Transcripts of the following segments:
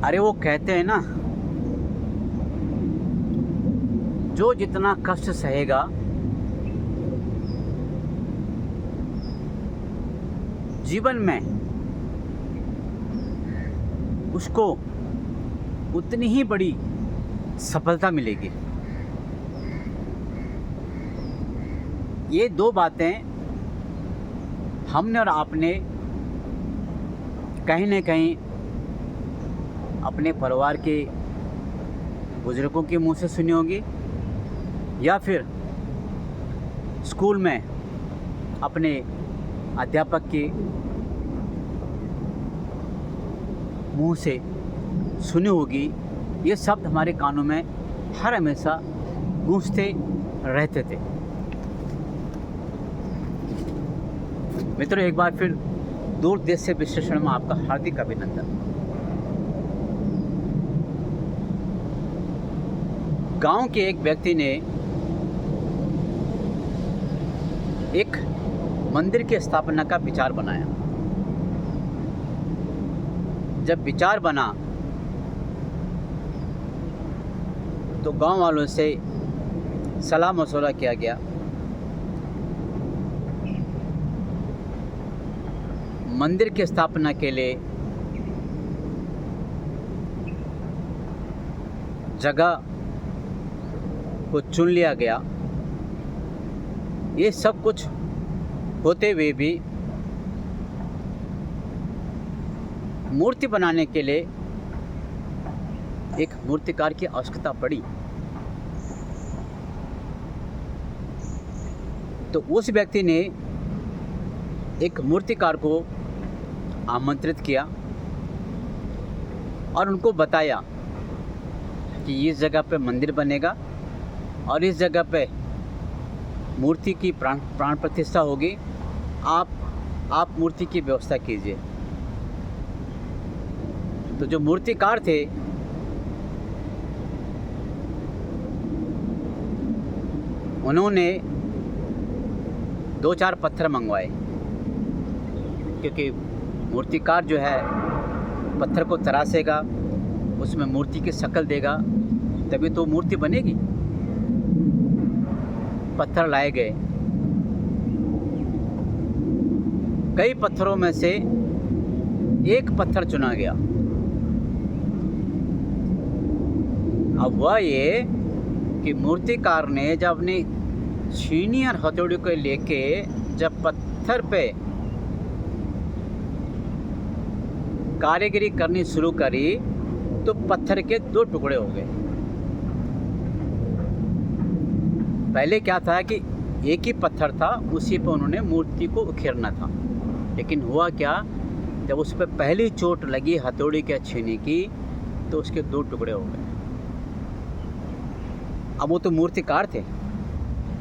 अरे वो कहते हैं ना, जो जितना कष्ट सहेगा जीवन में उसको उतनी ही बड़ी सफलता मिलेगी। ये दो बातें हमने और आपने कहीं न कहीं अपने परिवार के बुजुर्गों के मुंह से सुनी होगी, या फिर स्कूल में अपने अध्यापक के मुंह से सुनी होगी। ये शब्द हमारे कानों में हर हमेशा गूंजते रहते थे। मित्रों, एक बार फिर दूर देश से विश्लेषण में आपका हार्दिक अभिनंदन। गांव के एक व्यक्ति ने एक मंदिर की स्थापना का विचार बनाया। जब विचार बना तो गांव वालों से सलाह मशवरा किया गया। मंदिर की स्थापना के लिए जगह को चुन लिया गया। ये सब कुछ होते हुए भी मूर्ति बनाने के लिए एक मूर्तिकार की आवश्यकता पड़ी। तो उस व्यक्ति ने एक मूर्तिकार को आमंत्रित किया और उनको बताया कि इस जगह पे मंदिर बनेगा और इस जगह पे मूर्ति की प्राण प्रतिष्ठा होगी। आप मूर्ति की व्यवस्था कीजिए। तो जो मूर्तिकार थे उन्होंने 2-4 पत्थर मंगवाए, क्योंकि मूर्तिकार जो है पत्थर को तराशेगा, उसमें मूर्ति की शक्ल देगा, तभी तो मूर्ति बनेगी। पत्थर लाए गए। कई पत्थरों में से एक पत्थर चुना गया। अब हुआ ये कि मूर्तिकार ने जब अपनी छीनी और हथौड़ी को लेके जब पत्थर पे कारीगरी करनी शुरू करी तो पत्थर के 2 टुकड़े हो गए। पहले क्या था कि एक ही पत्थर था, उसी पर उन्होंने मूर्ति को उखेरना था। लेकिन हुआ क्या, जब उस पर पहली चोट लगी हथौड़ी के छीनी की तो उसके 2 टुकड़े हो गए। अब वो तो मूर्तिकार थे,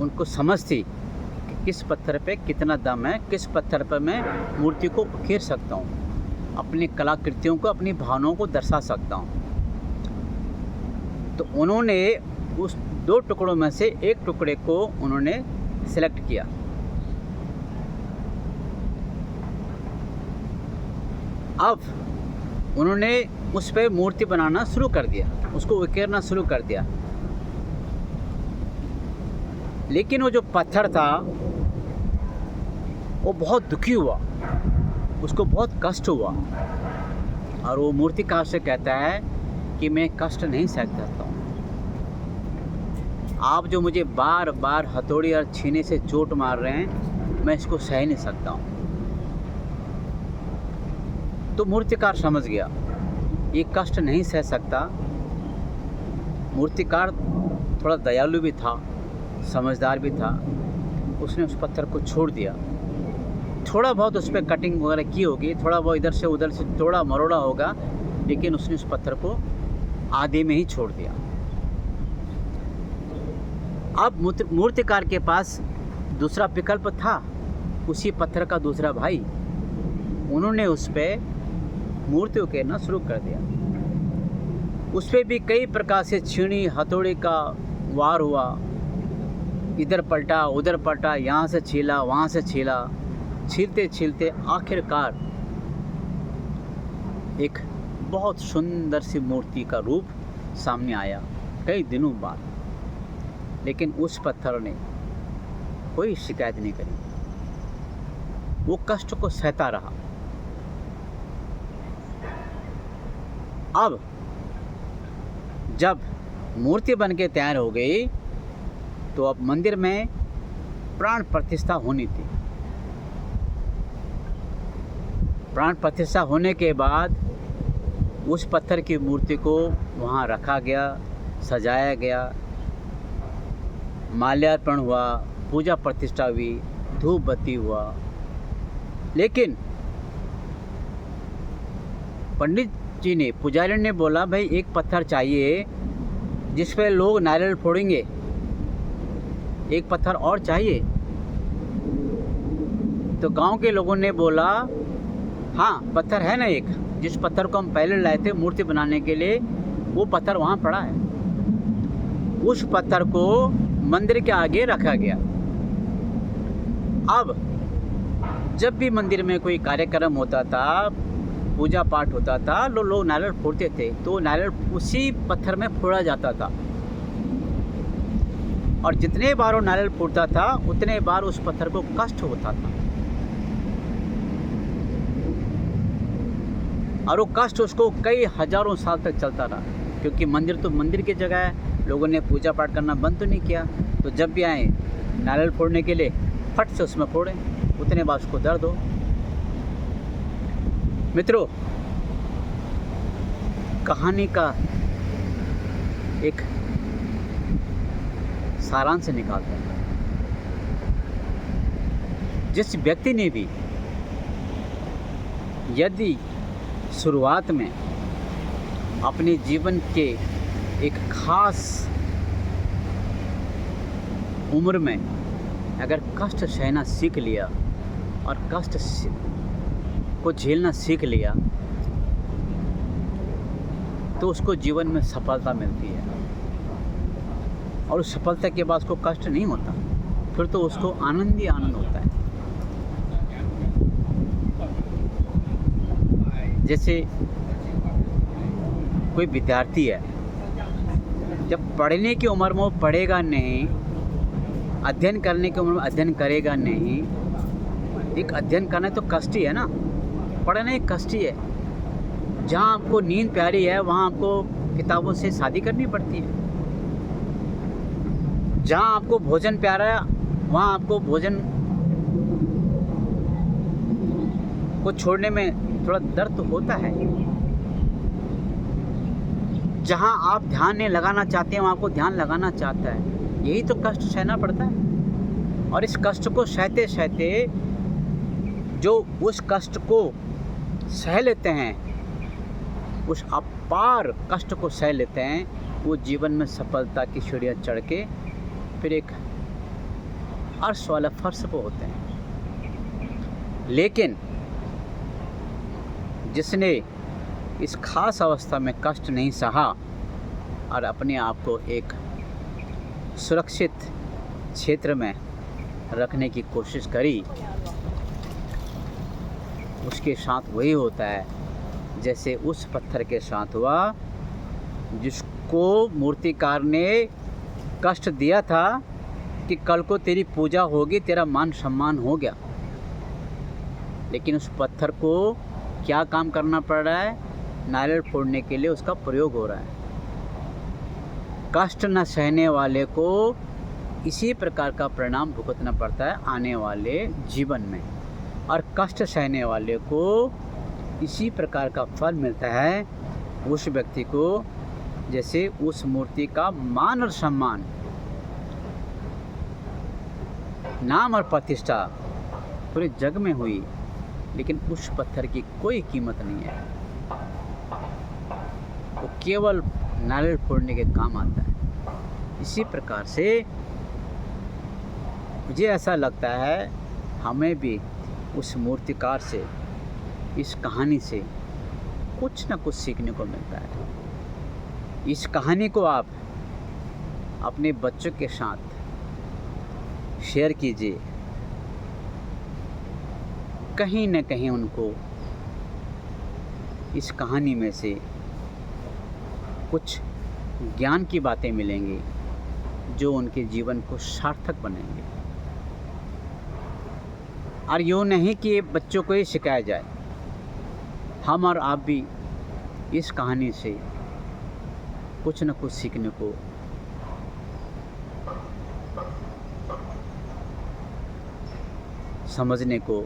उनको समझ थी कि किस पत्थर पे कितना दम है, किस पत्थर पर मैं मूर्ति को उखेर सकता हूँ, अपनी कलाकृतियों को, अपनी भावनाओं को दर्शा सकता हूँ। तो उन्होंने उस 2 टुकड़ों में से एक टुकड़े को उन्होंने सिलेक्ट किया। अब उन्होंने उस पर मूर्ति बनाना शुरू कर दिया, उसको उकेरना शुरू कर दिया। लेकिन वो जो पत्थर था वो बहुत दुखी हुआ, उसको बहुत कष्ट हुआ और वो मूर्तिकार से कहता है कि मैं कष्ट नहीं सह सकता हूँ। आप जो मुझे बार बार हथौड़ी और छीने से चोट मार रहे हैं, मैं इसको सह नहीं सकता हूँ। तो मूर्तिकार समझ गया ये कष्ट नहीं सह सकता। मूर्तिकार थोड़ा दयालु भी था, समझदार भी था। उसने उस पत्थर को छोड़ दिया। थोड़ा बहुत उस पर कटिंग वगैरह की होगी, थोड़ा बहुत इधर से उधर से थोड़ा मरोड़ा होगा, लेकिन उसने उस पत्थर को आधे में ही छोड़ दिया। अब मूर्तिकार के पास दूसरा विकल्प था, उसी पत्थर का दूसरा भाई। उन्होंने उस पर मूर्ति उकेरना शुरू कर दिया। उस पर भी कई प्रकार से छीनी हथौड़ी का वार हुआ, इधर पलटा उधर पलटा, यहाँ से छीला वहाँ से छीला, छीलते छीलते आखिरकार एक बहुत सुंदर सी मूर्ति का रूप सामने आया कई दिनों बाद, लेकिन उस पत्थर ने कोई शिकायत नहीं करी, वो कष्ट को सहता रहा। अब जब मूर्ति बन के तैयार हो गई तो अब मंदिर में प्राण प्रतिष्ठा होनी थी। प्राण प्रतिष्ठा होने के बाद उस पत्थर की मूर्ति को वहाँ रखा गया, सजाया गया, माल्यार्पण हुआ, पूजा प्रतिष्ठा हुई, धूप बत्ती हुआ। लेकिन पंडित जी ने, पुजारी ने बोला भाई एक पत्थर चाहिए जिस पे लोग नारियल फोड़ेंगे, एक पत्थर और चाहिए। तो गांव के लोगों ने बोला हाँ पत्थर है ना एक, जिस पत्थर को हम पहले लाए थे मूर्ति बनाने के लिए, वो पत्थर वहाँ पड़ा है। उस पत्थर को मंदिर के आगे रखा गया। अब जब भी मंदिर में कोई कार्यक्रम होता था, पूजा पाठ होता था, लोग नारियल फोड़ते थे, तो नारियल उसी पत्थर में फोड़ा जाता था। और जितने बार वो नारियल फूटता था उतने बार उस पत्थर को कष्ट होता था, और वो कष्ट उसको कई हजारों साल तक चलता रहा। क्योंकि मंदिर तो मंदिर की जगह है, लोगों ने पूजा पाठ करना बंद तो नहीं किया। तो जब भी आए नारियल फोड़ने के लिए फट से उसमें फोड़ें, उतने बार उसको दर्द हो। मित्रों, कहानी का एक सारांश निकालते हैं। जिस व्यक्ति ने भी यदि शुरुआत में अपने जीवन के एक खास उम्र में अगर कष्ट सहना सीख लिया और कष्ट को झेलना सीख लिया, तो उसको जीवन में सफलता मिलती है। और उस सफलता के बाद उसको कष्ट नहीं होता, फिर तो उसको आनंद ही आनंद होता है। जैसे कोई विद्यार्थी है, जब पढ़ने की उम्र में वो पढ़ेगा नहीं, अध्ययन करने की उम्र में अध्ययन करेगा नहीं। एक अध्ययन करना तो कष्ट ही है ना, पढ़ना एक कष्ट ही है। जहाँ आपको नींद प्यारी है वहाँ आपको किताबों से शादी करनी पड़ती है। जहाँ आपको भोजन प्यारा है वहाँ आपको भोजन को छोड़ने में थोड़ा दर्द तो होता है। जहाँ आप ध्यान नहीं लगाना चाहते हैं वहाँ आपको ध्यान लगाना चाहता है। यही तो कष्ट सहना पड़ता है। और इस कष्ट को सहते सहते जो उस कष्ट को सह लेते हैं, उस अपार कष्ट को सह लेते हैं, वो जीवन में सफलता की सीढ़ियाँ चढ़ के फिर एक अर्श वाला फर्श पे होते हैं। लेकिन जिसने इस खास अवस्था में कष्ट नहीं सहा और अपने आप को एक सुरक्षित क्षेत्र में रखने की कोशिश करी, उसके साथ वही होता है जैसे उस पत्थर के साथ हुआ, जिसको मूर्तिकार ने कष्ट दिया था कि कल को तेरी पूजा होगी, तेरा मान सम्मान हो गया। लेकिन उस पत्थर को क्या काम करना पड़ रहा है? नारियल फोड़ने के लिए उसका प्रयोग हो रहा है। कष्ट न सहने वाले को इसी प्रकार का परिणाम भुगतना पड़ता है आने वाले जीवन में, और कष्ट सहने वाले को इसी प्रकार का फल मिलता है उस व्यक्ति को, जैसे उस मूर्ति का मान और सम्मान, नाम और प्रतिष्ठा पूरे जग में हुई, लेकिन उस पत्थर की कोई कीमत नहीं है। वो केवल नारियल फोड़ने के काम आता है। इसी प्रकार से मुझे ऐसा लगता है हमें भी उस मूर्तिकार से, इस कहानी से कुछ न कुछ सीखने को मिलता है। इस कहानी को आप अपने बच्चों के साथ शेयर कीजिए, कहीं न कहीं उनको इस कहानी में से कुछ ज्ञान की बातें मिलेंगी जो उनके जीवन को सार्थक बनाएंगे। और यूँ नहीं कि बच्चों को ही सिखाया जाए, हम और आप भी इस कहानी से कुछ न कुछ सीखने को समझने को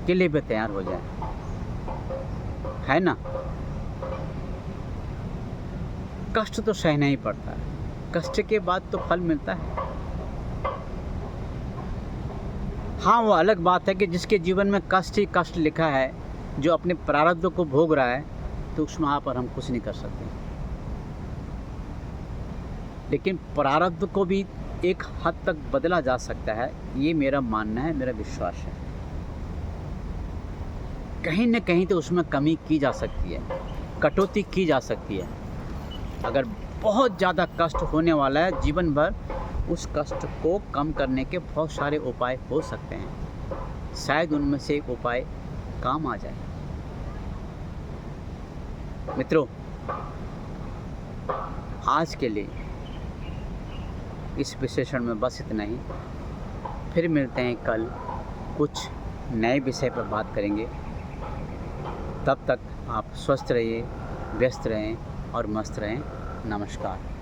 के लिए भी तैयार हो जाए, है ना। कष्ट तो सहना ही पड़ता है, कष्ट के बाद तो फल मिलता है। हाँ, वो अलग बात है कि जिसके जीवन में कष्ट ही कष्ट लिखा है, जो अपने प्रारब्ध को भोग रहा है, तो उसमें वहाँ पर हम कुछ नहीं कर सकते। लेकिन प्रारब्ध को भी एक हद तक बदला जा सकता है, ये मेरा मानना है, मेरा विश्वास है। कहीं न कहीं तो उसमें कमी की जा सकती है, कटौती की जा सकती है। अगर बहुत ज़्यादा कष्ट होने वाला है जीवन भर, उस कष्ट को कम करने के बहुत सारे उपाय हो सकते हैं। शायद उनमें से एक उपाय काम आ जाए। मित्रों, आज के लिए इस विश्लेषण में बस इतना ही। फिर मिलते हैं कल, कुछ नए विषय पर बात करेंगे। तब तक आप स्वस्थ रहिए, व्यस्त रहें और मस्त रहें। नमस्कार।